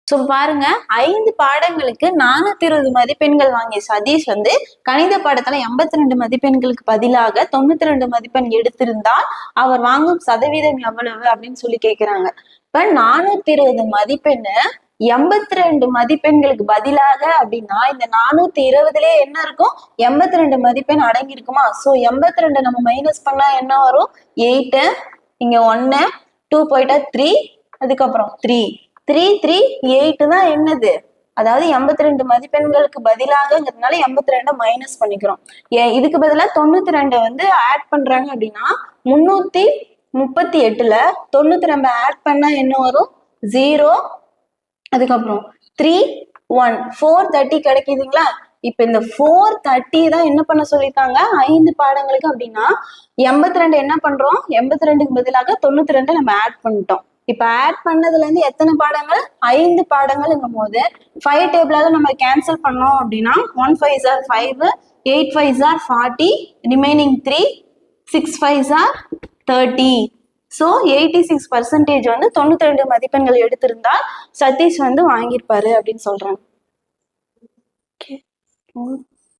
So பாருங்க, 5 பாடங்களுக்கு 420 மதிப்பெண்கள் வாங்கிய சதீஷ் வந்து கணித பாடத்துல 82 மதிப்பெண்களுக்கு பதிலாக 92 மதிப்பெண் எடுத்திருந்தால் அவர் வாங்கும் சதவீதம் எவ்வளவு அப்படின்னு சொல்லி கேட்கிறாங்க. இப்ப 420 மதிப்பெண்ணு 82 மதிப்பெண்களுக்கு பதிலாக அப்படின்னா இந்த 420லயே என்ன இருக்கும், 82 மதிப்பெண் அடங்கி இருக்குமா? ஸோ 82 நம்ம மைனஸ் பண்ணா என்ன வரும்? 8, இங்க 1, 2 போயிட்டா 3, அதுக்கப்புறம் 3, 3, 3, 8 தான் என்னது, அதாவது 82 மதிப்பெண்களுக்கு பதிலாகங்கிறதுனால 82 மைனஸ் பண்ணிக்கிறோம். இதுக்கு பதிலா 92 வந்து ஆட் பண்றாங்க அப்படின்னா 338ல 92 ஆட் பண்ணா என்ன வரும்? 0, அதுக்கப்புறம் 3, 1, 430 கிடைக்குதுங்களா? இப்ப இந்த 430 தான் என்ன பண்ண சொல்லியிருக்காங்க 5 பாடங்களுக்கு அப்படின்னா 82 என்ன பண்றோம், 82க்கு பதிலாக 92 நம்ம ஆட் பண்ணிட்டோம். இப்ப ஆட் பண்ணதுல இருந்து எத்தனை பாடங்கள்? 5 பாடங்கள்ங்கும் போது 5 டேபிளால நம்ம கேன்சல் பண்ணோம் அப்படின்னா 1 5s are 5, 8 5s are 40, remaining 3, 6 5s are 30. So 86% வந்து 92 மதிப்பெண்கள் எடுத்திருந்தால் சதீஷ் வந்து வாங்கியிருப்பாரு அப்படின்னு சொல்றாங்க.